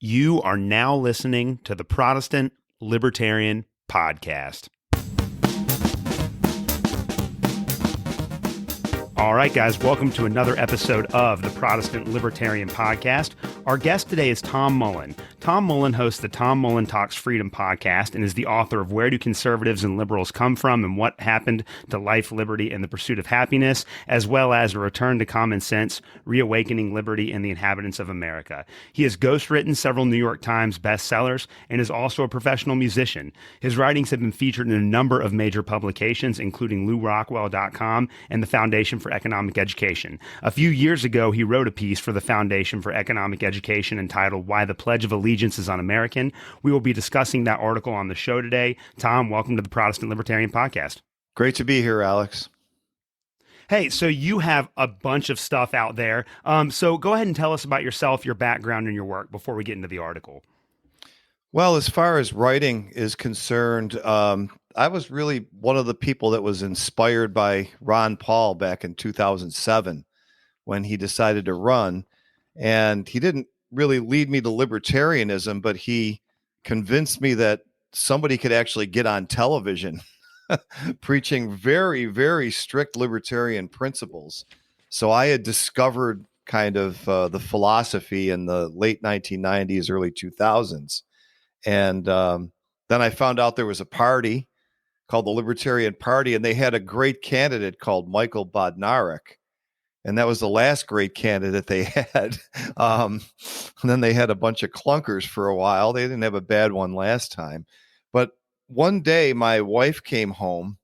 You are now listening to the Protestant Libertarian Podcast. All right, guys, welcome to another episode of the Protestant Libertarian Podcast. Our guest today is Tom Mullen. Tom Mullen hosts the Tom Mullen Talks Freedom podcast and is the author of Where Do Conservatives and Liberals Come From and What Happened to Life, Liberty, and the Pursuit of Happiness, as well as A Return to Common Sense, Reawakening Liberty and the Inhabitants of America. He has ghostwritten several New York Times bestsellers and is also a professional musician. His writings have been featured in a number of major publications, including LouRockwell.com and the Foundation for Economic Education. A few years ago, he wrote a piece for the Foundation for Economic Education entitled Why the Pledge of Allegiance is Un-American. We will be discussing that article on the show today. Tom, welcome to the Protestant Libertarian Podcast. Great to be here, Alex. Hey, so you have a bunch of stuff out there. So go ahead and tell us about yourself, your background, and your work before we get into the article. Well, as far as writing is concerned, I was really one of the people that was inspired by Ron Paul back in 2007 when he decided to run. And he didn't really lead me to libertarianism, but he convinced me that somebody could actually get on television preaching very, very strict libertarian principles. So I had discovered kind of the philosophy in the late 1990s, early 2000s. And then I found out there was a party called the Libertarian Party, and they had a great candidate called Michael Bodnarik. And that was the last great candidate they had. And then they had a bunch of clunkers for a while. They didn't have a bad one last time. But one day my wife came home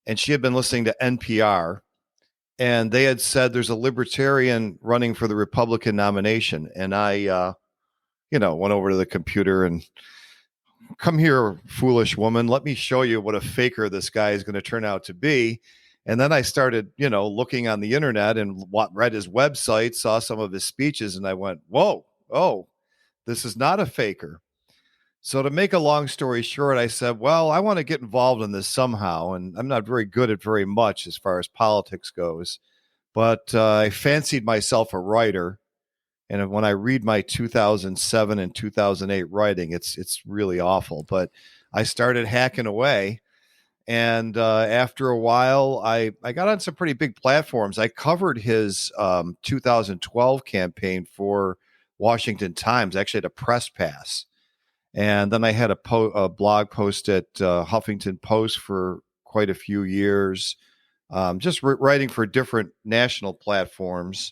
and she had been listening to NPR, and they had said there's a libertarian running for the Republican nomination. And I, went over to the computer and come here, foolish woman. Let me show you what a faker this guy is going to turn out to be. And then I started, looking on the internet and read his website, saw some of his speeches, and I went, whoa, this is not a faker. So to make a long story short, I said, well, I want to get involved in this somehow. And I'm not very good at very much as far as politics goes, but I fancied myself a writer. And when I read my 2007 and 2008 writing, it's really awful. But I started hacking away. And after a while, I got on some pretty big platforms. I covered his 2012 campaign for Washington Times. I actually had a press pass. And then I had a blog post at Huffington Post for quite a few years, just writing for different national platforms.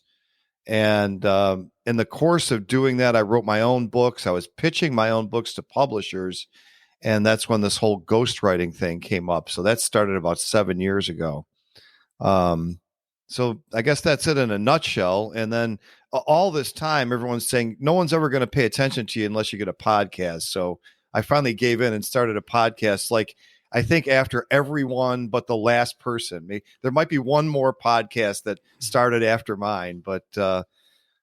And in the course of doing that, I wrote my own books. I was pitching my own books to publishers. And that's when this whole ghostwriting thing came up. So that started about 7 years ago. So I guess that's it in a nutshell. And then all this time, everyone's saying, no one's ever going to pay attention to you unless you get a podcast. So I finally gave in and started a podcast. Like, I think after everyone but the last person. There might be one more podcast that started after mine, but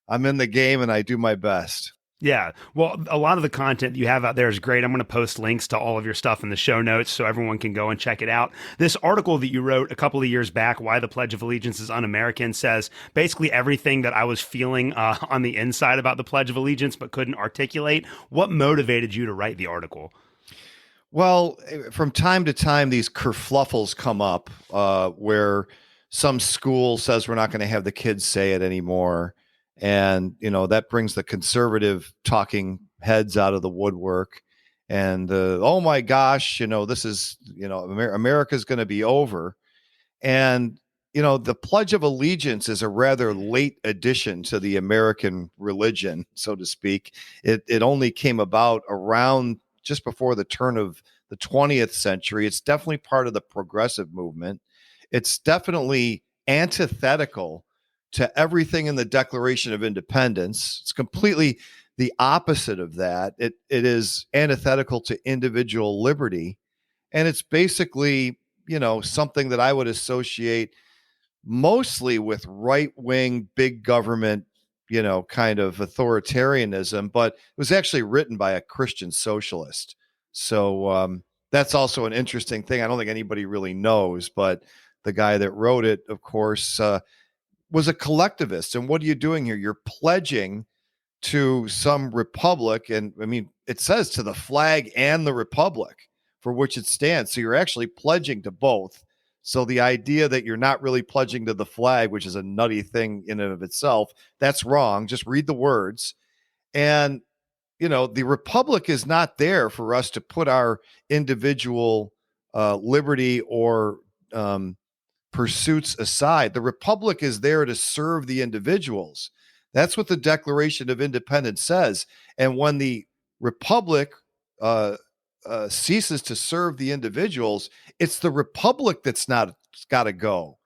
I'm in the game and I do my best. Yeah. Well, a lot of the content you have out there is great. I'm going to post links to all of your stuff in the show notes so everyone can go and check it out. This article that you wrote a couple of years back, Why the Pledge of Allegiance is Un-American, says basically everything that I was feeling on the inside about the Pledge of Allegiance but couldn't articulate. What motivated you to write the article? Well, from time to time, these kerfluffles come up where some school says we're not going to have the kids say it anymore. And, that brings the conservative talking heads out of the woodwork. And, oh, my gosh, this is, America's going to be over. And, the Pledge of Allegiance is a rather late addition to the American religion, so to speak. It only came about around just before the turn of the 20th century. It's definitely part of the progressive movement. It's definitely antithetical to everything in the Declaration of Independence. It's completely the opposite of that. It is antithetical to individual liberty. And it's basically, something that I would associate mostly with right-wing, big government, kind of authoritarianism, but it was actually written by a Christian socialist. So that's also an interesting thing. I don't think anybody really knows, but the guy that wrote it, of course, was a collectivist. And what are you doing here? You're pledging to some republic. And I mean, it says to the flag and the republic for which it stands. So you're actually pledging to both. So the idea that you're not really pledging to the flag, which is a nutty thing in and of itself, that's wrong. Just read the words. And, the republic is not there for us to put our individual liberty or pursuits aside. The republic is there to serve the individuals. That's what the Declaration of Independence says. And when the republic ceases to serve the individuals, it's the republic that's not got to go.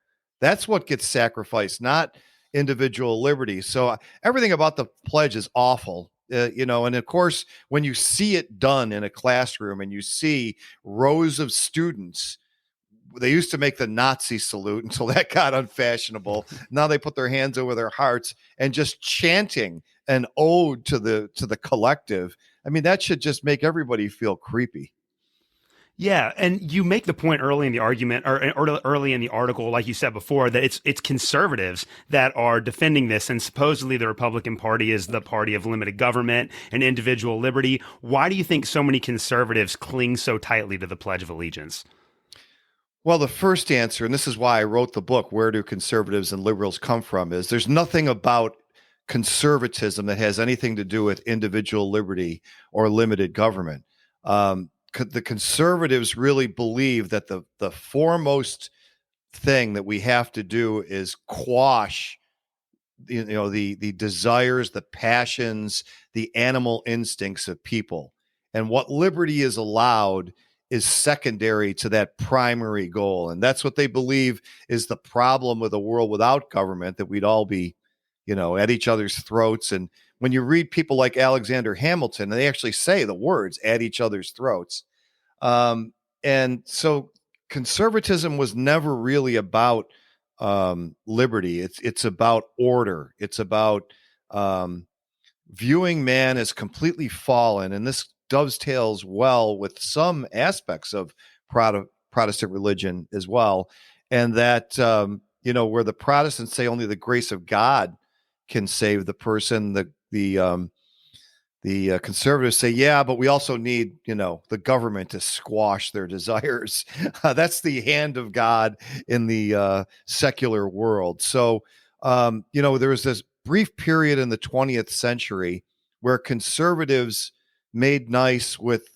That's what gets sacrificed, not individual liberty. So everything about the pledge is awful. And of course, when you see it done in a classroom and you see rows of students, they used to make the Nazi salute until that got unfashionable. Now they put their hands over their hearts and just chanting an ode to the collective. I mean, that should just make everybody feel creepy. Yeah, and you make the point early in the argument or early in the article, like you said before, that it's conservatives that are defending this, and supposedly the Republican Party is the party of limited government and individual liberty. Why do you think so many conservatives cling so tightly to the Pledge of Allegiance? Well, the first answer, and this is why I wrote the book, Where Do Conservatives and Liberals Come From, is there's nothing about conservatism that has anything to do with individual liberty or limited government. The conservatives really believe that the foremost thing that we have to do is quash the desires, the passions, the animal instincts of people. And what liberty is allowed is secondary to that primary goal. And that's what they believe is the problem with a world without government, that we'd all be, at each other's throats. And when you read people like Alexander Hamilton, they actually say the words at each other's throats. And so conservatism was never really about liberty. It's about order. It's about viewing man as completely fallen. And this dovetails well with some aspects of Protestant religion as well. And that, where the Protestants say only the grace of God can save the person, the conservatives say, yeah, but we also need, the government to squash their desires. That's the hand of God in the secular world. So, there was this brief period in the 20th century where conservatives made nice with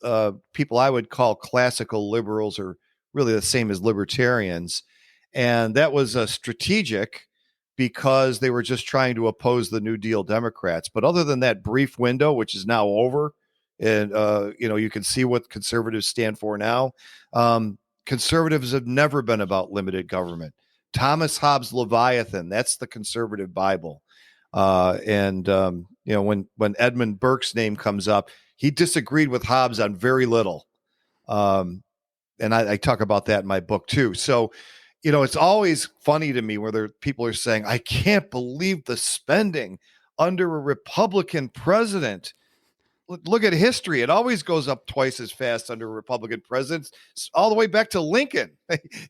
people I would call classical liberals, or really the same as libertarians. And that was strategic because they were just trying to oppose the New Deal Democrats. But other than that brief window, which is now over, and you can see what conservatives stand for now. Conservatives have never been about limited government. Thomas Hobbes' Leviathan, that's the conservative Bible. When Edmund Burke's name comes up, he disagreed with Hobbes on very little. And I talk about that in my book too. So, it's always funny to me where people are saying, I can't believe the spending under a Republican president. Look at history. It always goes up twice as fast under Republican presidents, all the way back to Lincoln.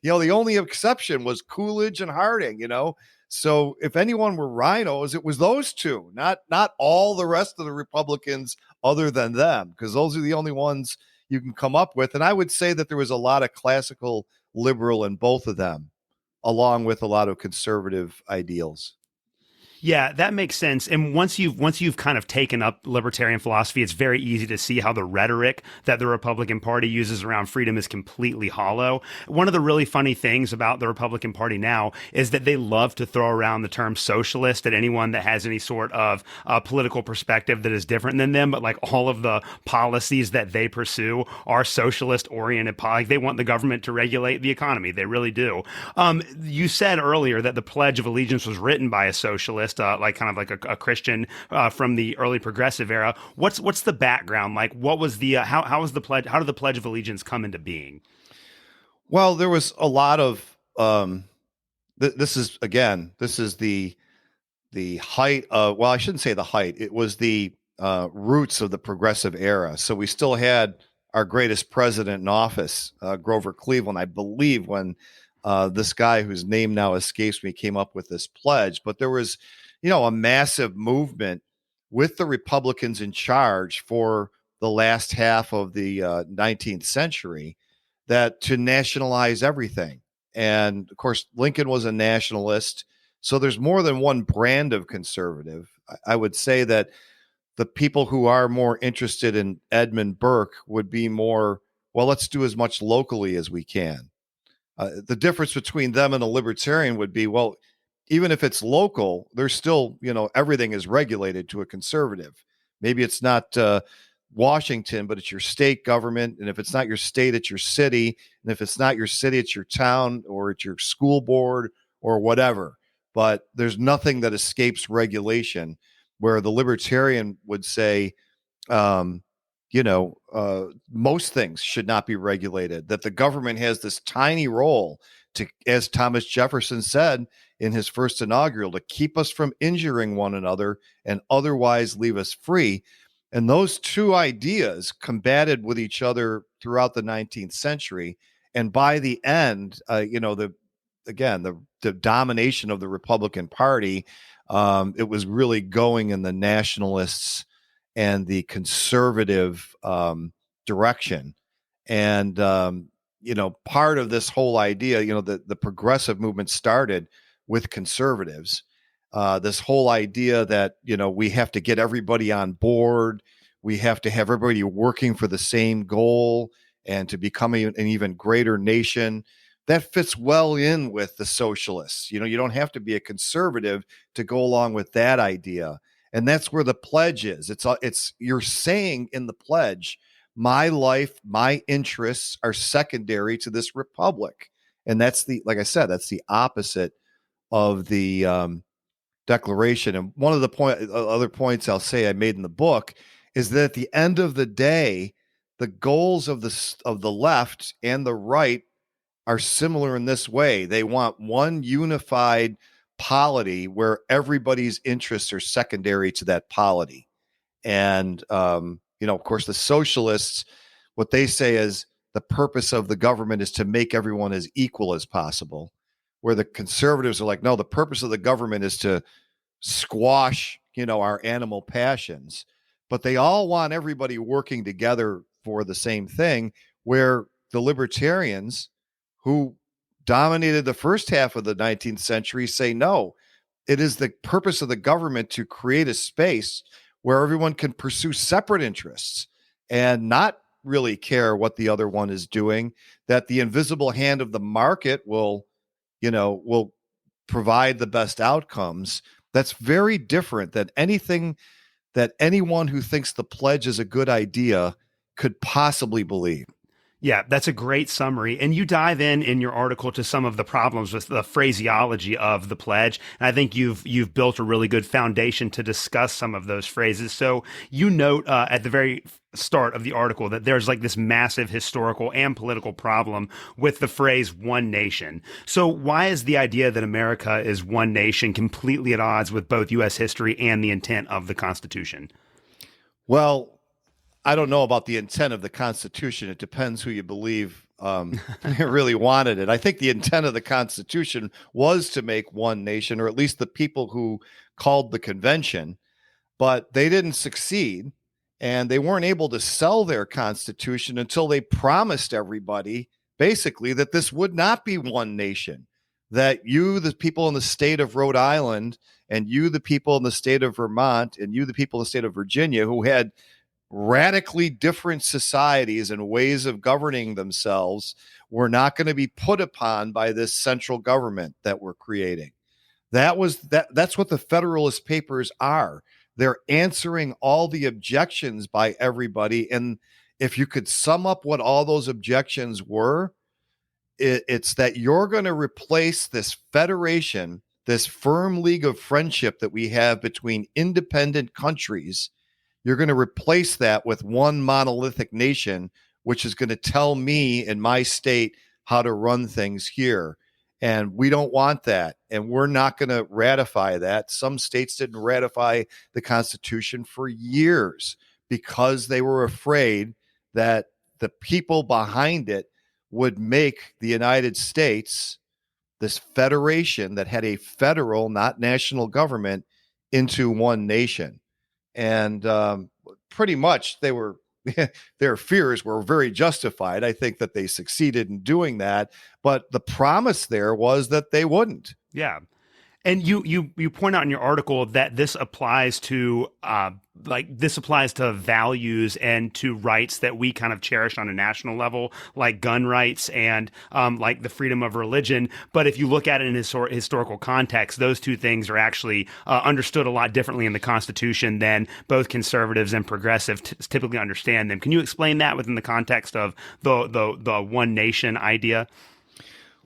The only exception was Coolidge and Harding, So if anyone were rhinos, it was those two, not all the rest of the Republicans other than them, because those are the only ones you can come up with. And I would say that there was a lot of classical liberal in both of them, along with a lot of conservative ideals. Yeah, that makes sense. And once you've kind of taken up libertarian philosophy, it's very easy to see how the rhetoric that the Republican Party uses around freedom is completely hollow. One of the really funny things about the Republican Party now is that they love to throw around the term socialist at anyone that has any sort of political perspective that is different than them. But like all of the policies that they pursue are socialist oriented. Like they want the government to regulate the economy. They really do. You said earlier that the Pledge of Allegiance was written by a socialist. Like kind of like a Christian from the early progressive era. What's the background? Like, what was the how was the pledge? How did the Pledge of Allegiance come into being? Well, there was a lot of this is the height of, well, I shouldn't say the height. It was the roots of the progressive era. So we still had our greatest president in office, Grover Cleveland, I believe, when this guy whose name now escapes me came up with this pledge. But there was, a massive movement with the Republicans in charge for the last half of the 19th century, that to nationalize everything. And of course, Lincoln was a nationalist. So there's more than one brand of conservative. I would say that the people who are more interested in Edmund Burke would be more, well, let's do as much locally as we can. The difference between them and a libertarian would be, well, even if it's local, there's still, everything is regulated to a conservative. Maybe it's not Washington, but it's your state government. And if it's not your state, it's your city. And if it's not your city, it's your town or it's your school board or whatever. But there's nothing that escapes regulation, where the libertarian would say, um, most things should not be regulated, that the government has this tiny role to, as Thomas Jefferson said in his first inaugural, to keep us from injuring one another and otherwise leave us free. And those two ideas combated with each other throughout the 19th century. And by the end, the domination of the Republican Party, it was really going in the nationalists and the conservative direction. And, part of this whole idea, the progressive movement started with conservatives. This whole idea that, we have to get everybody on board. We have to have everybody working for the same goal and to become an even greater nation. That fits well in with the socialists. You don't have to be a conservative to go along with that idea. And that's where the pledge is. It's you're saying in the pledge, my life, my interests are secondary to this republic. And that's like I said, that's the opposite of the Declaration. And one of the other points I'll say I made in the book is that at the end of the day, the goals of the left and the right are similar in this way. They want one unified polity where everybody's interests are secondary to that polity. And, of course, the socialists, what they say is the purpose of the government is to make everyone as equal as possible, where the conservatives are like, no, the purpose of the government is to squash, our animal passions. But they all want everybody working together for the same thing, where the libertarians, who dominated the first half of the 19th century, say, no, it is the purpose of the government to create a space where everyone can pursue separate interests and not really care what the other one is doing, that the invisible hand of the market will provide the best outcomes. That's very different than anything that anyone who thinks the pledge is a good idea could possibly believe. Yeah, that's a great summary. And you dive in your article to some of the problems with the phraseology of the pledge. And I think you've built a really good foundation to discuss some of those phrases. So you note at the very start of the article that there's like this massive historical and political problem with the phrase one nation. So why is the idea that America is one nation completely at odds with both U.S. history and the intent of the Constitution? Well, I don't know about the intent of the Constitution. It depends who you believe really wanted it. I think the intent of the Constitution was to make one nation, or at least the people who called the convention, but they didn't succeed, and they weren't able to sell their Constitution until they promised everybody basically that this would not be one nation, that you, the people in the state of Rhode Island, and you, the people in the state of Vermont, and you, the people in the state of Virginia, who had radically different societies and ways of governing themselves, were not going to be put upon by this central government that we're creating. That's what the Federalist Papers are. They're answering all the objections by everybody. And if you could sum up what all those objections were, it's that you're going to replace this federation, this firm league of friendship that we have between independent countries. You're going to replace that with one monolithic nation, which is going to tell me in my state how to run things here. And we don't want that. And we're not going to ratify that. Some states didn't ratify the Constitution for years because they were afraid that the people behind it would make the United States, this federation that had a federal, not national government, into one nation. And pretty much their fears were very justified. I think that they succeeded in doing that, but the promise there was that they wouldn't. Yeah. And you point out in your article that this applies to this applies to values and to rights that we kind of cherish on a national level, like gun rights and like the freedom of religion. But if you look at it in historical context, those two things are actually understood a lot differently in the Constitution than both conservatives and progressives typically understand them. Can you explain that within the context of the one nation idea?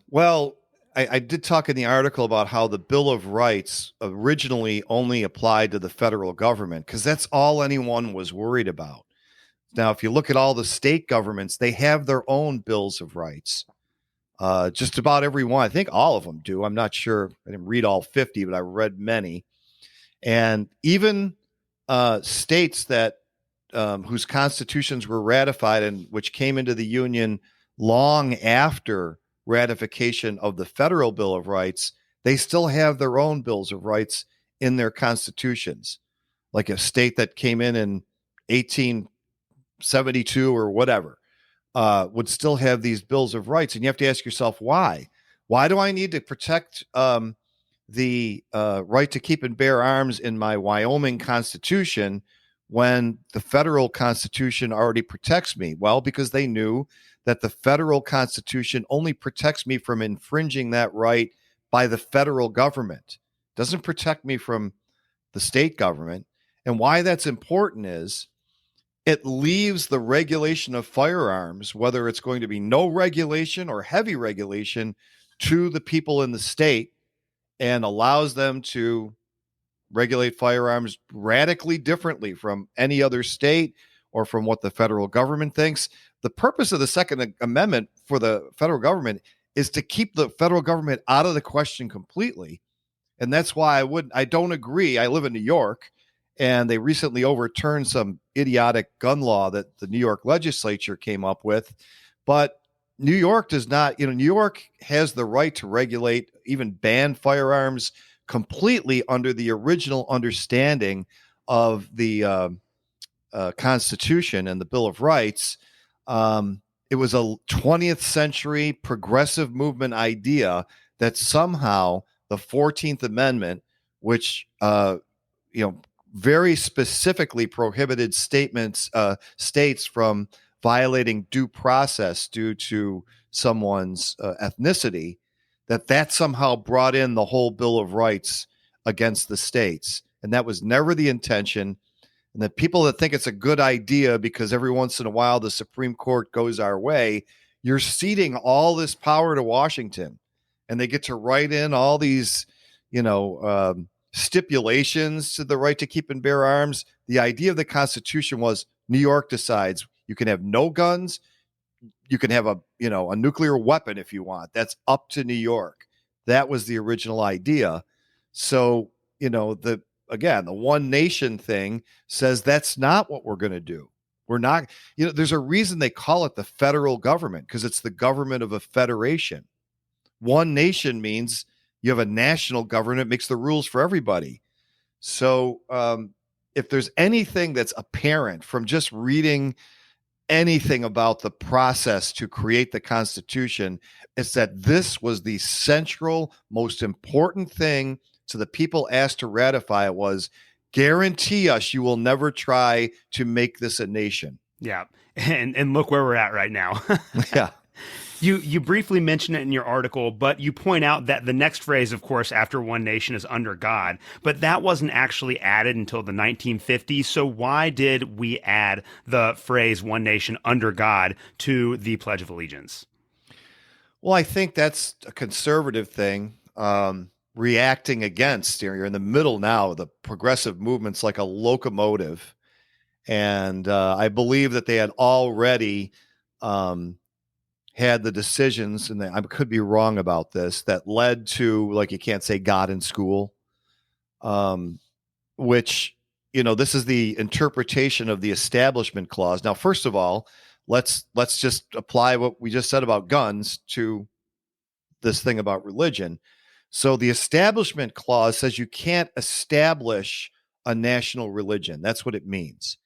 Well, I did talk in the article about how the Bill of Rights originally only applied to the federal government because that's all anyone was worried about. Now, if you look at all the state governments, they have their own bills of rights. Just about every one. I think all of them do. I'm not sure. I didn't read all 50, but I read many. And even states that whose constitutions were ratified and which came into the Union long after ratification of the federal Bill of Rights, they still have their own bills of rights in their constitutions. Like a state that came in 1872 or whatever would still have these bills of rights. And you have to ask yourself, why? Why do I need to protect the right to keep and bear arms in my Wyoming Constitution when the federal Constitution already protects me? Well, because they knew that the federal Constitution only protects me from infringing that right by the federal government. It doesn't protect me from the state government. And why that's important is it leaves the regulation of firearms, whether it's going to be no regulation or heavy regulation, to the people in the state and allows them to regulate firearms radically differently from any other state or from what the federal government thinks. The purpose of the Second Amendment for the federal government is to keep the federal government out of the question completely. And that's why I don't agree. I live in New York, and they recently overturned some idiotic gun law that the New York legislature came up with. But New York does not, New York has the right to regulate, even ban firearms completely under the original understanding of the Constitution and the Bill of Rights. It was a 20th century progressive movement idea that somehow the 14th Amendment, which very specifically prohibited states from violating due process due to someone's ethnicity, that somehow brought in the whole Bill of Rights against the states. And that was never the intention. And the people that think it's a good idea because every once in a while the Supreme Court goes our way, you're ceding all this power to Washington. And they get to write in all these, stipulations to the right to keep and bear arms. The idea of the Constitution was New York decides you can have no guns. You can have a nuclear weapon if you want. That's up to New York. That was the original idea. So, the one nation thing says that's not what we're going to do. We're not, there's a reason they call it the federal government, because it's the government of a federation. One nation means you have a national government, makes the rules for everybody. So if there's anything that's apparent from just reading anything about the process to create the Constitution, it's that this was the central, most important thing to the people asked to ratify it was guarantee us you will never try to make this a nation. Yeah. And look where we're at right now. Yeah. You briefly mention it in your article, but you point out that the next phrase, of course, after one nation is under God, but that wasn't actually added until the 1950s. So why did we add the phrase one nation under God to the Pledge of Allegiance? Well, I think that's a conservative thing. Reacting against, you're in the middle now, the progressive movement's like a locomotive. And I believe that they had already had the decisions, and I could be wrong about this, that led to, like, you can't say God in school, which, this is the interpretation of the Establishment Clause. Now, first of all, let's just apply what we just said about guns to this thing about religion. So the Establishment Clause says you can't establish a national religion. That's what it means.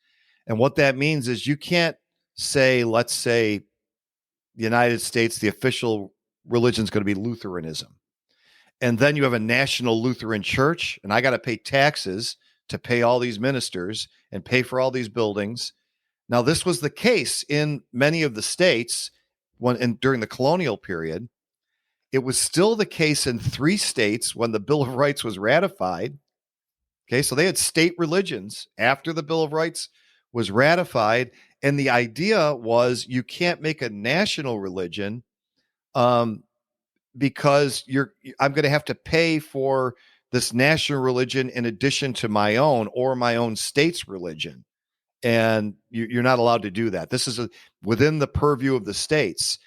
And what that means is you can't say, let's say, the United States, the official religion is going to be Lutheranism. And then you have a national Lutheran church, and I got to pay taxes to pay all these ministers and pay for all these buildings. Now, this was the case in many of the states during the colonial period. It was still the case in 3 states when the Bill of Rights was ratified. Okay, so they had state religions after the Bill of Rights was ratified. And the idea was you can't make a national religion because I'm going to have to pay for this national religion in addition to my own or my own state's religion. And you're not allowed to do that. This is within the purview of the states.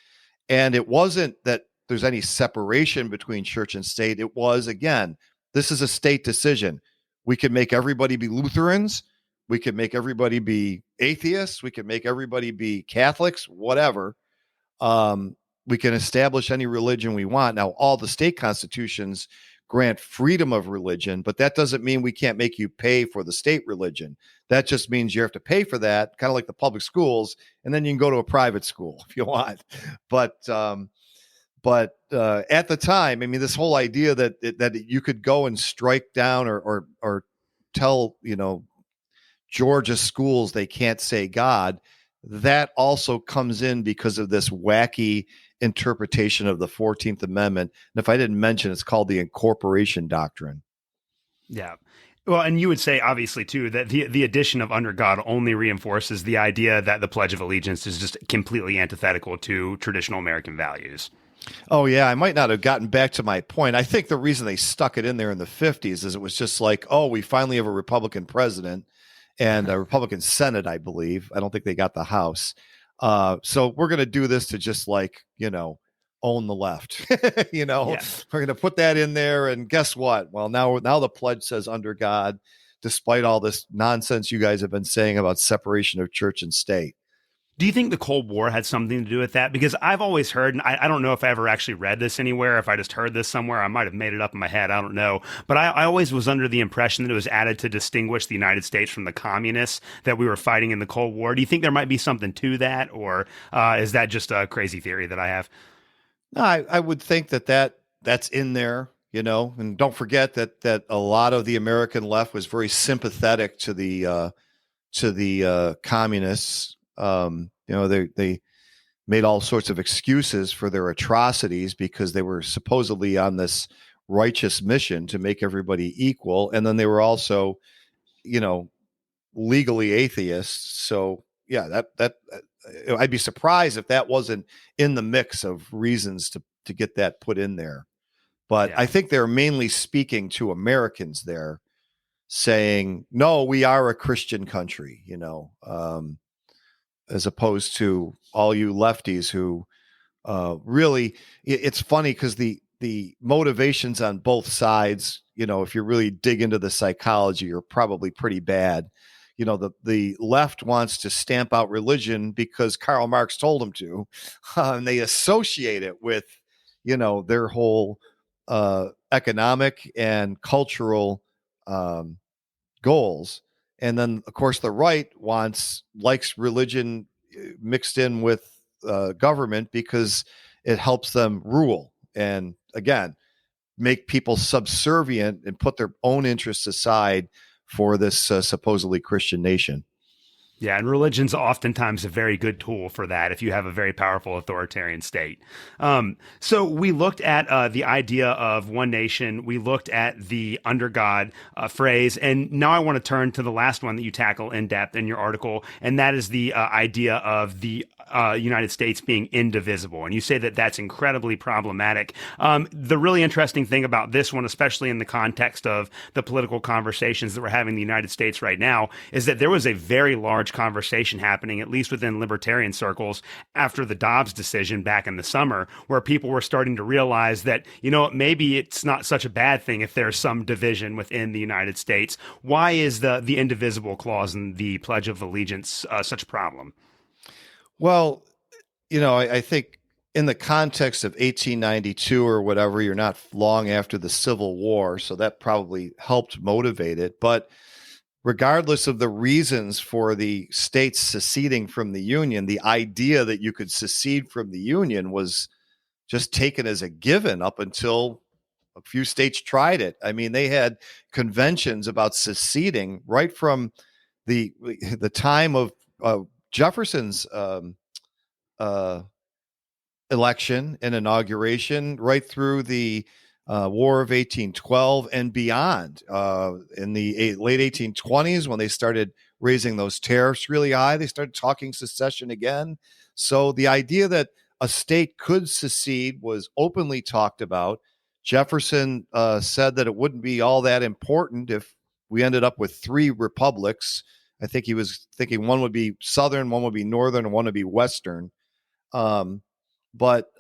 And it wasn't that there's any separation between church and state. It was, again, this is a state decision. We could make everybody be Lutherans. We could make everybody be atheists. We could make everybody be Catholics, whatever. We can establish any religion we want. Now, all the state constitutions grant freedom of religion, but that doesn't mean we can't make you pay for the state religion. That just means you have to pay for that, kind of like the public schools, and then you can go to a private school if you want. But at the time, I mean, this whole idea that you could go and strike down or tell, Georgia schools they can't say God, that also comes in because of this wacky interpretation of the 14th Amendment. And if I didn't mention, it's called the incorporation doctrine. Yeah. Well, and you would say, obviously, too, that the addition of under God only reinforces the idea that the Pledge of Allegiance is just completely antithetical to traditional American values. Oh, yeah. I might not have gotten back to my point. I think the reason they stuck it in there in the 50s is it was just like, oh, we finally have a Republican president and a Republican Senate, I believe. I don't think they got the House. So we're going to do this to just own the left. Yeah. We're going to put that in there. And guess what? Well, now the pledge says under God, despite all this nonsense you guys have been saying about separation of church and state. Do you think the Cold War had something to do with that? Because I've always heard, and I don't know if I ever actually read this anywhere, if I just heard this somewhere, I might have made it up in my head, I don't know. But I always was under the impression that it was added to distinguish the United States from the communists that we were fighting in the Cold War. Do you think there might be something to that, or is that just a crazy theory that I have? No, I would think that's in there, and don't forget that a lot of the American left was very sympathetic to the communists. They made all sorts of excuses for their atrocities because they were supposedly on this righteous mission to make everybody equal. And then they were also, legally atheists. So yeah, that I'd be surprised if that wasn't in the mix of reasons to get that put in there. But yeah. I think they're mainly speaking to Americans there, saying, no, we are a Christian country, as opposed to all you lefties who really, it's funny because the motivations on both sides, if you really dig into the psychology, are probably pretty bad. The left wants to stamp out religion because Karl Marx told them to, and they associate it with, their whole economic and cultural goals. And then, of course, the right likes religion mixed in with government because it helps them rule and, again, make people subservient and put their own interests aside for this supposedly Christian nation. Yeah, and religion's oftentimes a very good tool for that if you have a very powerful authoritarian state. So we looked at the idea of one nation. We looked at the under God phrase. And now I want to turn to the last one that you tackle in depth in your article, and that is the idea of the United States being indivisible. And you say that that's incredibly problematic. The really interesting thing about this one, especially in the context of the political conversations that we're having in the United States right now, is that there was a very large conversation happening, at least within libertarian circles, after the Dobbs decision back in the summer, where people were starting to realize that, maybe it's not such a bad thing if there's some division within the United States. Why is the indivisible clause in the Pledge of Allegiance such a problem? Well, I think in the context of 1892 or whatever, you're not long after the Civil War, so that probably helped motivate it. But regardless of the reasons for the states seceding from the Union, the idea that you could secede from the Union was just taken as a given up until a few states tried it. I mean, they had conventions about seceding right from the time of Jefferson's uh, election and inauguration, right through the War of 1812 and beyond. In the late 1820s, when they started raising those tariffs really high, they started talking secession again. So the idea that a state could secede was openly talked about. Jefferson said that it wouldn't be all that important if we ended up with three republics. I think he was thinking one would be Southern, one would be Northern, and one would be Western. But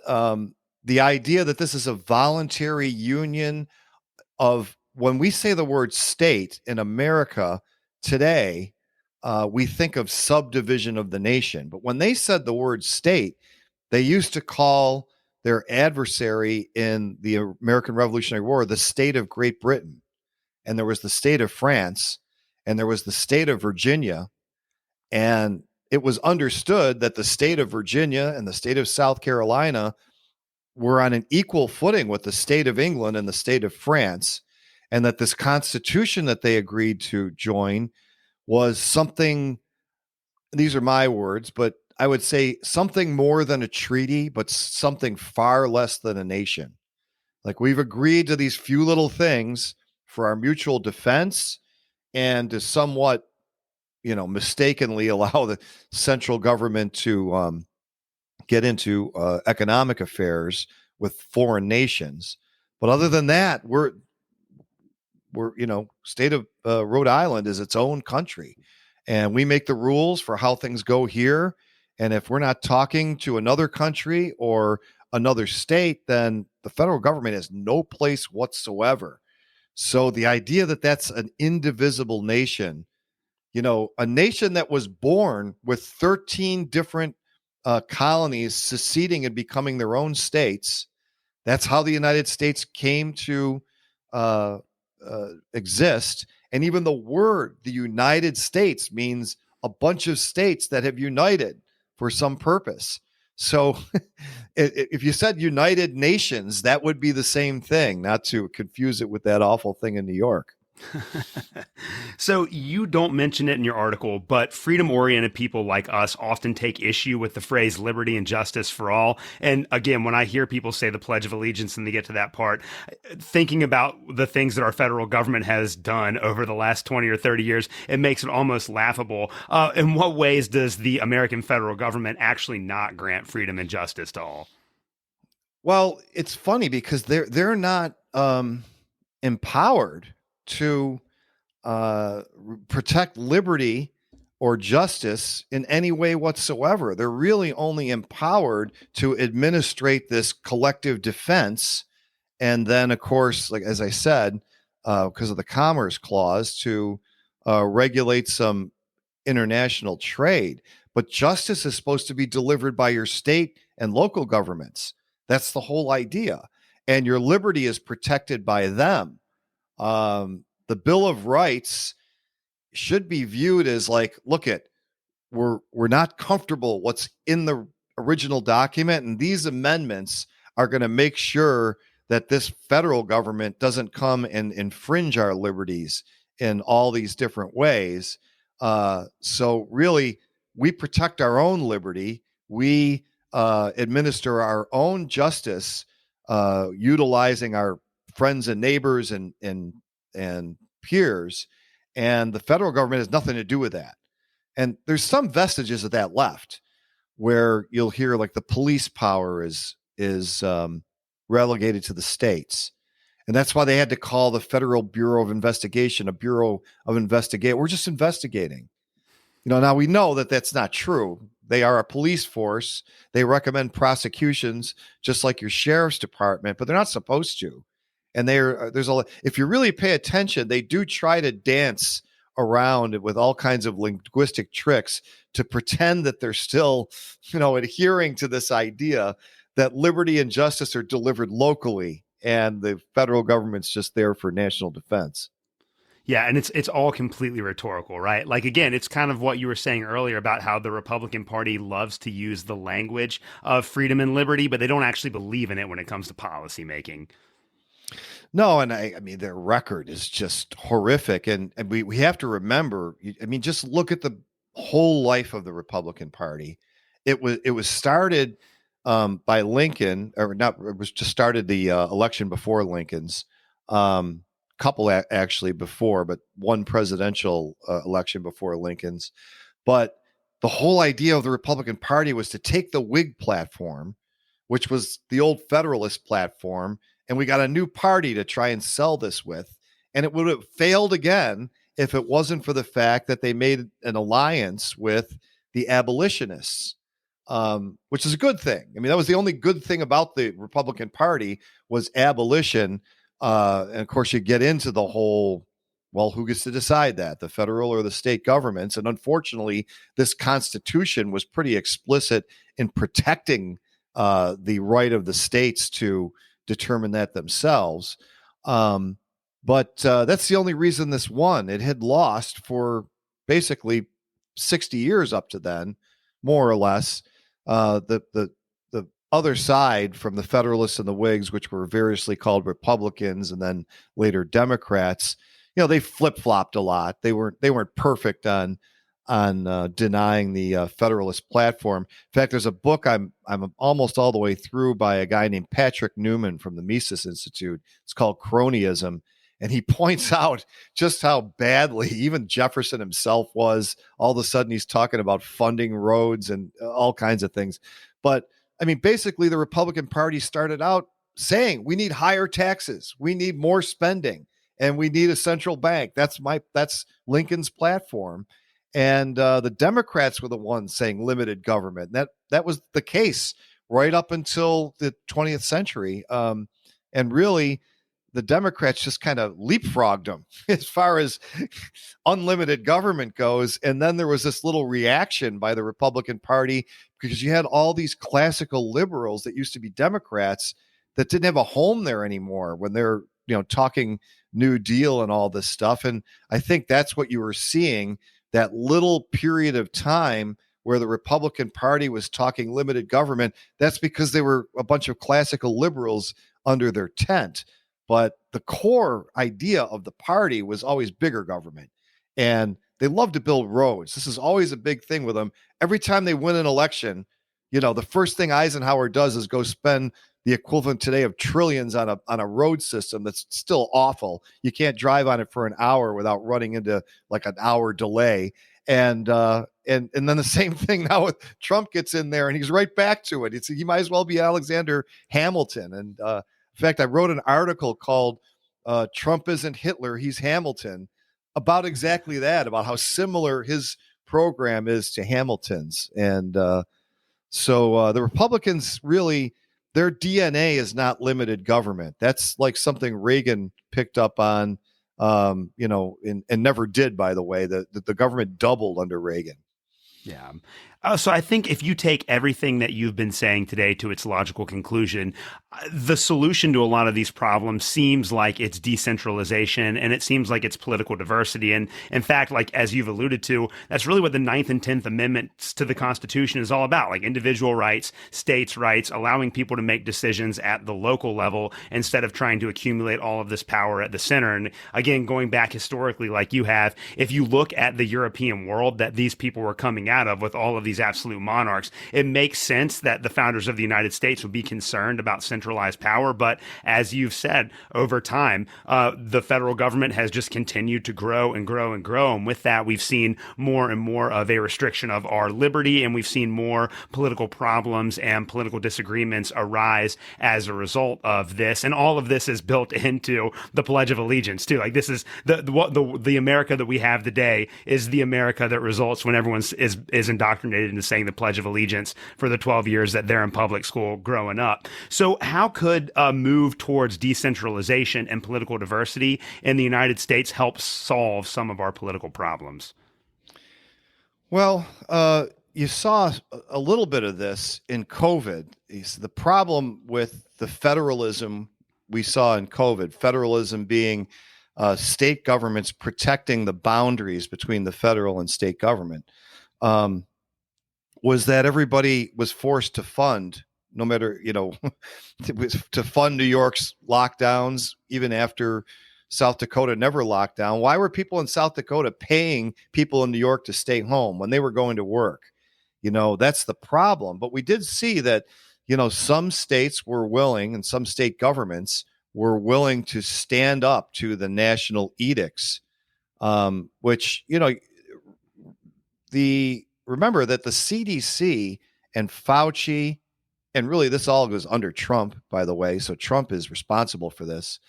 the idea that this is a voluntary union of, when we say the word state in America today, we think of subdivision of the nation. But when they said the word state, they used to call their adversary in the American Revolutionary War the state of Great Britain. And there was the state of France, and there was the state of Virginia. And it was understood that the state of Virginia and the state of South Carolina were on an equal footing with the state of England and the state of France, and that this constitution that they agreed to join was something, these are my words, but I would say something more than a treaty, but something far less than a nation. Like, we've agreed to these few little things for our mutual defense and to somewhat, mistakenly allow the central government to get into economic affairs with foreign nations. But other than that, we're state of Rhode Island is its own country, and we make the rules for how things go here. And if we're not talking to another country or another state, then the federal government has no place whatsoever. So the idea that that's an indivisible nation, a nation that was born with 13 different colonies seceding and becoming their own states. That's how the United States came to exist. And even the word, the United States, means a bunch of states that have united for some purpose. So if you said United Nations, that would be the same thing, not to confuse it with that awful thing in New York. So you don't mention it in your article, but freedom-oriented people like us often take issue with the phrase liberty and justice for all. And again, when I hear people say the Pledge of Allegiance and they get to that part, thinking about the things that our federal government has done over the last 20 or 30 years, it makes it almost laughable. In what ways does the American federal government actually not grant freedom and justice to all? Well, it's funny because they're not empowered to protect liberty or justice in any way whatsoever. They're really only empowered to administrate this collective defense. And then, of course, like as I said, because of the Commerce Clause, to regulate some international trade. But justice is supposed to be delivered by your state and local governments. That's the whole idea. And your liberty is protected by them. The Bill of Rights should be viewed as like, look at, we're not comfortable what's in the original document, and these amendments are going to make sure that this federal government doesn't come and infringe our liberties in all these different ways. So really, we protect our own liberty. We administer our own justice, utilizing our friends and neighbors and peers, and the federal government has nothing to do with that. And there's some vestiges of that left, where you'll hear like the police power is relegated to the states, and that's why they had to call the Federal Bureau of Investigation a Bureau of Investigate. We're just investigating. Now we know that that's not true. They are a police force. They recommend prosecutions just like your sheriff's department, but they're not supposed to. And if you really pay attention, they do try to dance around with all kinds of linguistic tricks to pretend that they're still, adhering to this idea that liberty and justice are delivered locally and the federal government's just there for national defense. Yeah, and it's all completely rhetorical, right? Like again, it's kind of what you were saying earlier about how the Republican Party loves to use the language of freedom and liberty, but they don't actually believe in it when it comes to policy making. No, and I mean their record is just horrific, and we have to remember. I mean, just look at the whole life of the Republican Party. It was started by Lincoln, or not? It was just started the election before Lincoln's, couple actually before, but one presidential election before Lincoln's. But the whole idea of the Republican Party was to take the Whig platform, which was the old Federalist platform, and we got a new party to try and sell this with. And it would have failed again if it wasn't for the fact that they made an alliance with the abolitionists, which is a good thing. I mean, that was the only good thing about the Republican Party was abolition. And of course, you get into the whole, well, who gets to decide that, the federal or the state governments? And unfortunately, this Constitution was pretty explicit in protecting the right of the states to determine that themselves. But that's the only reason this won. It had lost for basically 60 years up to then, more or less. The other side from the Federalists and the Whigs, which were variously called Republicans and then later Democrats, they flip-flopped a lot. They weren't perfect on denying the Federalist platform. In fact, there's a book I'm almost all the way through by a guy named Patrick Newman from the Mises Institute. It's called Cronyism, and he points out just how badly even Jefferson himself was. All of a sudden, he's talking about funding roads and all kinds of things. But I mean, basically, the Republican Party started out saying we need higher taxes, we need more spending, and we need a central bank. That's Lincoln's platform. And the Democrats were the ones saying limited government. That was the case right up until the 20th century. And really, the Democrats just kind of leapfrogged them as far as unlimited government goes. And then there was this little reaction by the Republican Party because you had all these classical liberals that used to be Democrats that didn't have a home there anymore when they're talking New Deal and all this stuff. And I think that's what you were seeing, that little period of time where the Republican Party was talking limited government. That's because they were a bunch of classical liberals under their tent. But the core idea of the party was always bigger government. And they love to build roads. This is always a big thing with them. Every time they win an election, the first thing Eisenhower does is go spend the equivalent today of trillions on a road system that's still awful. You can't drive on it for an hour without running into like an hour delay. And then the same thing now with Trump gets in there and he's right back to it. He might as well be Alexander Hamilton. And in fact, I wrote an article called Trump Isn't Hitler, He's Hamilton, about exactly that, about how similar his program is to Hamilton's. And so the Republicans really, their DNA is not limited government. That's like something Reagan picked up on, and never did, by the way. The government doubled under Reagan. Yeah. So I think if you take everything that you've been saying today to its logical conclusion, the solution to a lot of these problems seems like it's decentralization, and it seems like it's political diversity. And in fact, like as you've alluded to, that's really what the 9th and 10th Amendments to the Constitution is all about, like individual rights, states' rights, allowing people to make decisions at the local level instead of trying to accumulate all of this power at the center. And again, going back historically, like you have, if you look at the European world that these people were coming out of with all of these absolute monarchs, it makes sense that the founders of the United States would be concerned about centralized power. But as you've said, over time, the federal government has just continued to grow and grow and grow. And with that, we've seen more and more of a restriction of our liberty, and we've seen more political problems and political disagreements arise as a result of this. And all of this is built into the Pledge of Allegiance too. Like this is the America that we have today is the America that results when everyone is indoctrinated into saying the Pledge of Allegiance for the 12 years that they're in public school growing up. So how could a move towards decentralization and political diversity in the United States help solve some of our political problems? Well, you saw a little bit of this in COVID. The problem with the federalism we saw in COVID, federalism being state governments protecting the boundaries between the federal and state government, was that everybody was forced to fund, no matter, it was to fund New York's lockdowns, even after South Dakota never locked down. Why were people in South Dakota paying people in New York to stay home when they were going to work? That's the problem. But we did see that, some states were willing, and some state governments were willing to stand up to the national edicts, which, remember that the CDC and Fauci, and really this all goes under Trump, by the way, so Trump is responsible for this.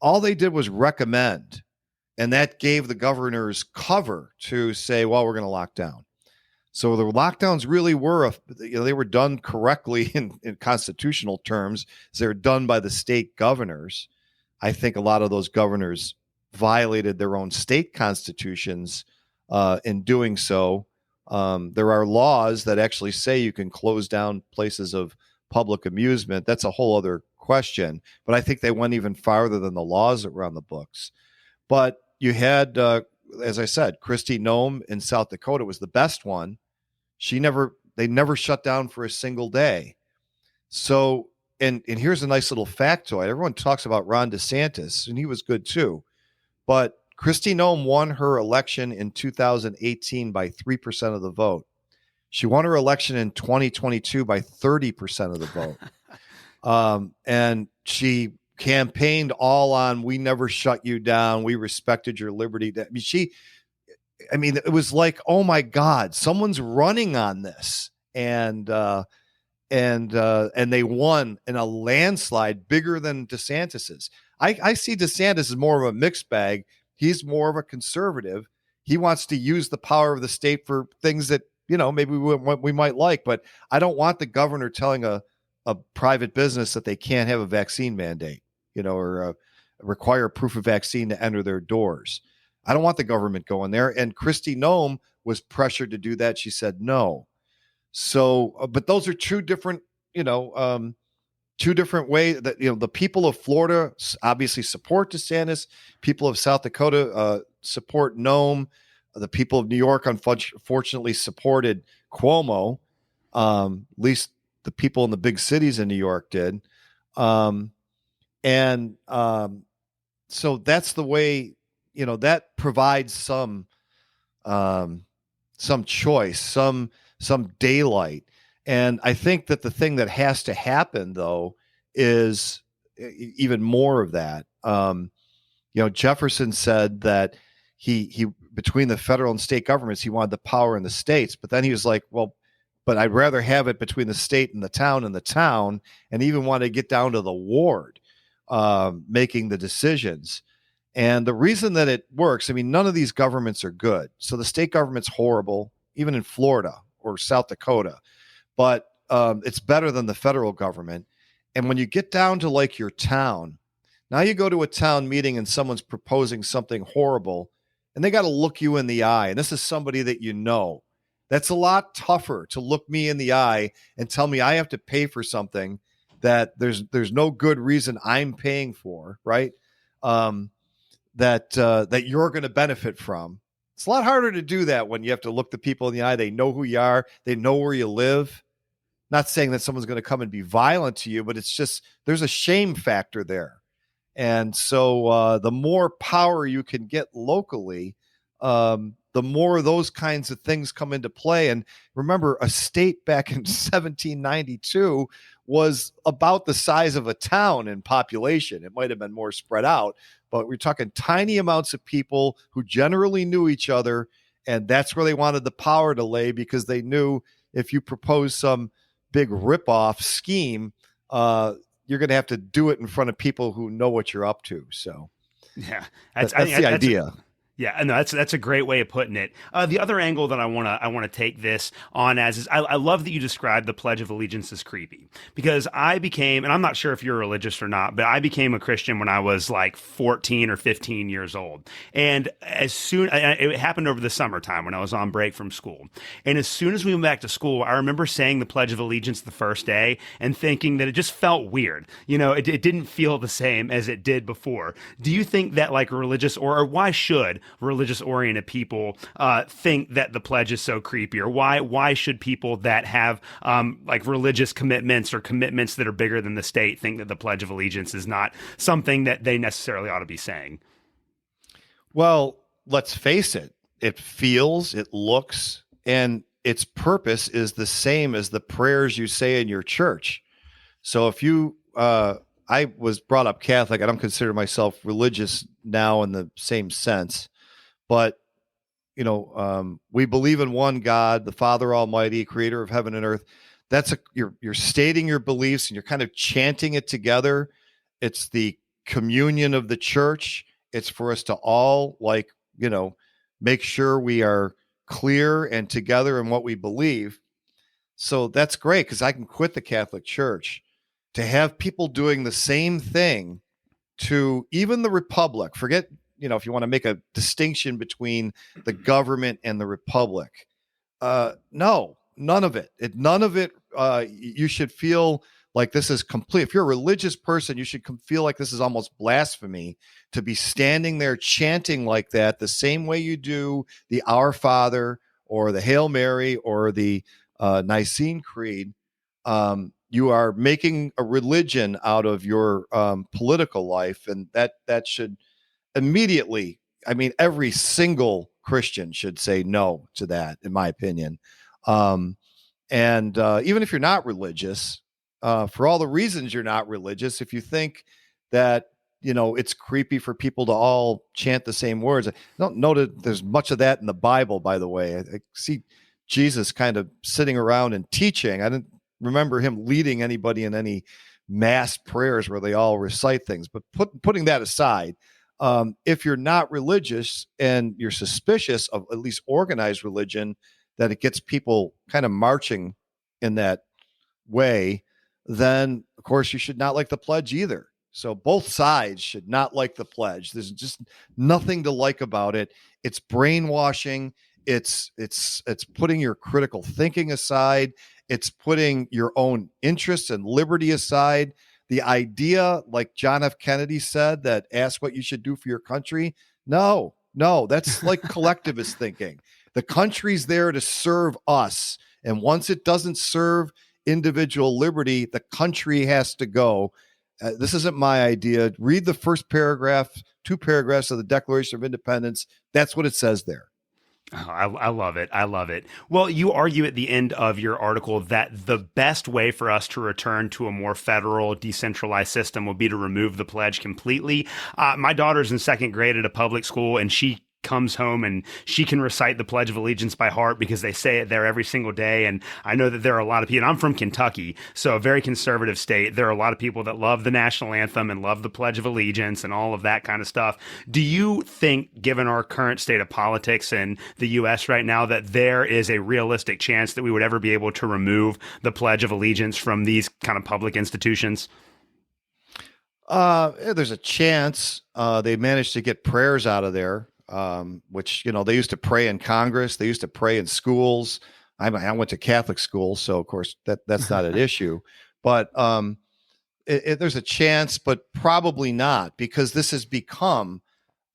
All they did was recommend, and that gave the governors cover to say, well, we're going to lock down. So the lockdowns really were, they were done correctly in constitutional terms. They were done by the state governors. I think a lot of those governors violated their own state constitutions in doing so. There are laws that actually say you can close down places of public amusement. That's a whole other question. But I think they went even farther than the laws that were on the books. But you had, as I said, Kristi Noem in South Dakota was the best one. They never shut down for a single day. So, and here's a nice little factoid. Everyone talks about Ron DeSantis, and he was good too. But Kristi Noem won her election in 2018 by 3% of the vote. She won her election in 2022 by 30% of the vote. And she campaigned all on, we never shut you down. We respected your liberty. It was like, oh my God, someone's running on this. And they won in a landslide bigger than DeSantis's. I see DeSantis as more of a mixed bag. He's more of a conservative. He wants to use the power of the state for things that, maybe we might like, but I don't want the governor telling a private business that they can't have a vaccine mandate, or require proof of vaccine to enter their doors. I don't want the government going there. And Kristi Noem was pressured to do that. She said no. So, but those are two different ways that, the people of Florida obviously support DeSantis. People of South Dakota support Noem. The people of New York, unfortunately, supported Cuomo. At least the people in the big cities in New York did. So that's the way, that provides some choice, some daylight. And I think that the thing that has to happen, though, is even more of that. Jefferson said that he between the federal and state governments, he wanted the power in the states. But then he was like, well, but I'd rather have it between the state and the town, and even want to get down to the ward, making the decisions. And the reason that it works, none of these governments are good. So the state government's horrible, even in Florida or South Dakota. But it's better than the federal government. And when you get down to like your town, now you go to a town meeting and someone's proposing something horrible, and they got to look you in the eye. And this is somebody that you know. That's a lot tougher to look me in the eye and tell me I have to pay for something that there's no good reason I'm paying for, right? That you're going to benefit from. It's a lot harder to do that when you have to look the people in the eye. They know who you are. They know where you live. Not saying that someone's going to come and be violent to you, but it's just, there's a shame factor there. And so the more power you can get locally, the more those kinds of things come into play. And remember, a state back in 1792 was about the size of a town in population. It might have been more spread out, but we're talking tiny amounts of people who generally knew each other. And that's where they wanted the power to lay, because they knew if you propose some big ripoff scheme, you're going to have to do it in front of people who know what you're up to. So yeah, that's the idea. Yeah, and that's a great way of putting it. The other angle that I wanna take this on as is I love that you described the Pledge of Allegiance as creepy because I became, and I'm not sure if you're religious or not, but I became a Christian when I was like 14 or 15 years old, and it happened over the summertime when I was on break from school, and as soon as we went back to school, I remember saying the Pledge of Allegiance the first day and thinking that it just felt weird. It didn't feel the same as it did before. Do you think that like religious or why should religious oriented people think that the pledge is so creepy, or why should people that have like religious commitments or commitments that are bigger than the state think that the Pledge of Allegiance is not something that they necessarily ought to be saying? Well, let's face it. It feels, it looks, and its purpose is the same as the prayers you say in your church. So if you, I was brought up Catholic. I don't consider myself religious now in the same sense. But, we believe in one God, the Father Almighty, creator of heaven and earth. You're stating your beliefs and you're kind of chanting it together. It's the communion of the church. It's for us to all make sure we are clear and together in what we believe. So that's great because I can quit the Catholic Church. To have people doing the same thing to even the Republic, forget, if you want to make a distinction between the government and the Republic, no, none of it. You should feel like this is complete. If you're a religious person, you should feel like this is almost blasphemy to be standing there chanting like that, the same way you do the Our Father or the Hail Mary or the Nicene Creed. You are making a religion out of your political life, and that should immediately, every single Christian should say no to that, in my opinion. And even if you're not religious, for all the reasons you're not religious, if you think that, it's creepy for people to all chant the same words. I don't know that there's much of that in the Bible, by the way. I see Jesus kind of sitting around and teaching. I didn't remember him leading anybody in any mass prayers where they all recite things. But putting that aside, if you're not religious and you're suspicious of at least organized religion, that it gets people kind of marching in that way, then of course you should not like the pledge either. So both sides should not like the pledge. There's just nothing to like about it. It's brainwashing. It's putting your critical thinking aside. It's putting your own interests and liberty aside. The idea, like John F. Kennedy said, that ask what you should do for your country. No, that's like collectivist thinking. The country's there to serve us. And once it doesn't serve individual liberty, the country has to go. This isn't my idea. Read the first paragraph, 2 paragraphs of the Declaration of Independence. That's what it says there. Oh, I love it. I love it. Well, you argue at the end of your article that the best way for us to return to a more federal, decentralized system would be to remove the pledge completely. My daughter's in second grade at a public school, and she comes home and she can recite the Pledge of Allegiance by heart because they say it there every single day. And I know that there are a lot of people, and I'm from Kentucky, so a very conservative state. There are a lot of people that love the national anthem and love the Pledge of Allegiance and all of that kind of stuff. Do you think, given our current state of politics in the U.S. right now, that there is a realistic chance that we would ever be able to remove the Pledge of Allegiance from these kind of public institutions? There's a chance. They managed to get prayers out of there. Which, they used to pray in Congress. They used to pray in schools. I went to Catholic school, so of course that's not an issue, but there's a chance, but probably not, because this has become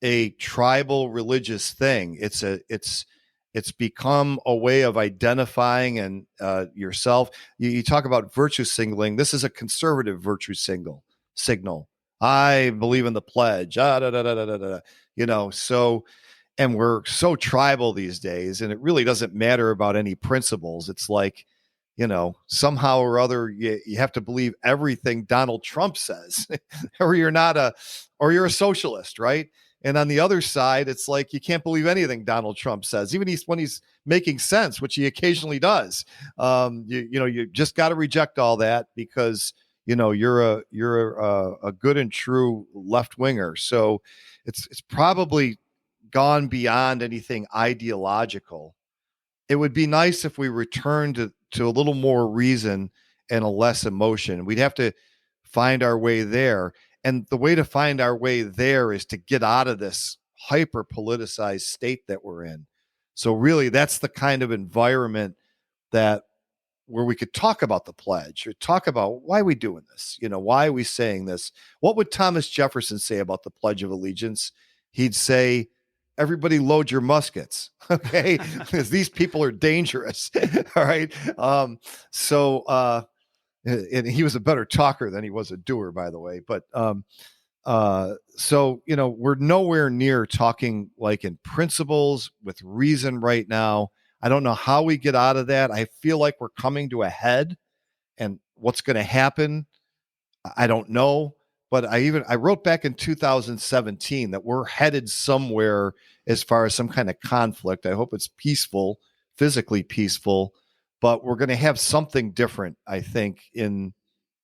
a tribal religious thing. It's become a way of identifying and yourself. You talk about virtue signaling. This is a conservative virtue signal. I believe in the pledge. So, and we're so tribal these days, and it really doesn't matter about any principles. It's like, somehow or other, you have to believe everything Donald Trump says, or you're a socialist, right? And on the other side, it's like you can't believe anything Donald Trump says, even when he's making sense, which he occasionally does. You just got to reject all that because you're a good and true left winger. So it's probably gone beyond anything ideological, it would be nice if we returned to a little more reason and a less emotion. We'd have to find our way there. And the way to find our way there is to get out of this hyper politicized state that we're in. So really, that's the kind of environment that where we could talk about the pledge or talk about why are we doing this? Why are we saying this? What would Thomas Jefferson say about the Pledge of Allegiance? He'd say, everybody load your muskets. Okay. Because these people are dangerous. All right. And he was a better talker than he was a doer, by the way. But we're nowhere near talking like in principles with reason right now. I don't know how we get out of that. I feel like we're coming to a head, and what's going to happen, I don't know. But I wrote back in 2017 that we're headed somewhere as far as some kind of conflict. I hope it's peaceful, physically peaceful, but we're going to have something different, I think, in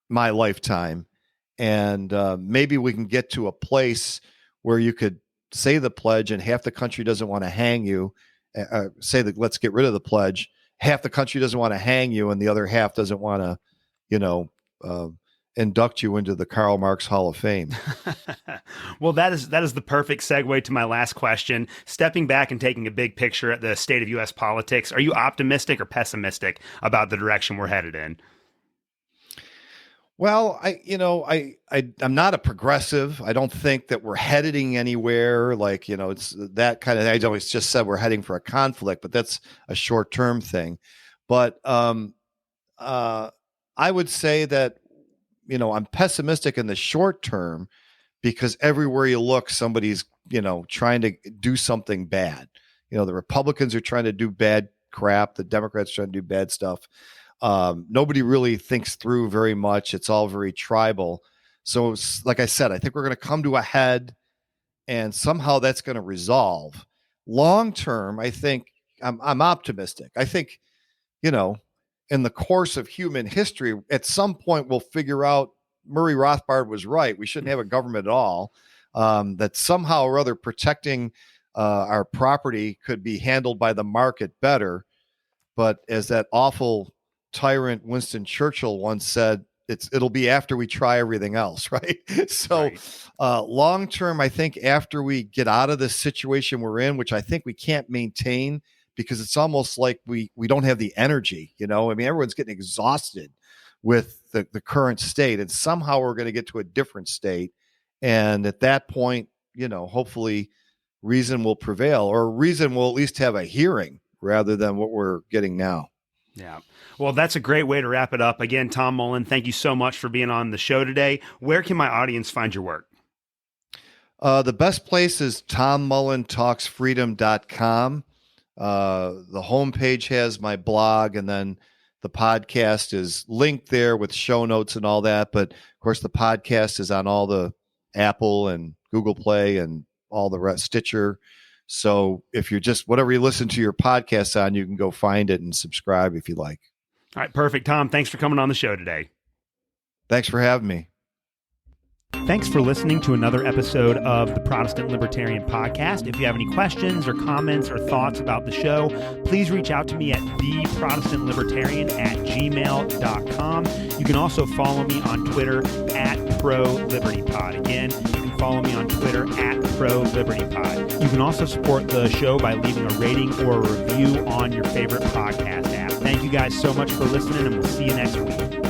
my lifetime. And maybe we can get to a place where you could say the pledge and half the country doesn't want to hang you. Say that let's get rid of the pledge. Half the country doesn't want to hang you, and the other half doesn't want to, induct you into the Karl Marx Hall of Fame. Well, that is the perfect segue to my last question. Stepping back and taking a big picture at the state of U.S. politics, are you optimistic or pessimistic about the direction we're headed in? Well, I'm not a progressive. I don't think that we're heading anywhere. It's that kind of thing. I always just said we're heading for a conflict, but that's a short-term thing. But I would say that, I'm pessimistic in the short term because everywhere you look, somebody's, trying to do something bad. The Republicans are trying to do bad crap. The Democrats are trying to do bad stuff. Nobody really thinks through very much. It's all very tribal. So like I said, I think we're going to come to a head and somehow that's going to resolve. Long term, I think I'm optimistic. I think, in the course of human history, at some point we'll figure out Murray Rothbard was right. We shouldn't have a government at all. That somehow or other protecting our property could be handled by the market better. But as that awful tyrant Winston Churchill once said, it'll be after we try everything else, right? So right. Long term, I think after we get out of this situation we're in, which I think we can't maintain because it's almost like we don't have the energy, everyone's getting exhausted with the current state, and somehow we're going to get to a different state. And at that point, hopefully reason will prevail, or reason will at least have a hearing rather than what we're getting now. Yeah. Well, that's a great way to wrap it up. Again, Tom Mullen, thank you so much for being on the show today. Where can my audience find your work? The best place is tommullentalksfreedom.com. The homepage has my blog, and then the podcast is linked there with show notes and all that. But of course, the podcast is on all the Apple and Google Play and all the rest, Stitcher. So if you're just whatever you listen to your podcasts on, you can go find it and subscribe if you like. All right, perfect. Tom, thanks for coming on the show today. Thanks for having me. Thanks for listening to another episode of the Protestant Libertarian Podcast. If you have any questions or comments or thoughts about the show, please reach out to me at theprotestantlibertarian@gmail.com. You can also follow me on Twitter @ProLibertyPod. Again, you can follow me on Twitter @ProLibertyPod. You can also support the show by leaving a rating or a review on your favorite podcast app. Thank you guys so much for listening, and we'll see you next week.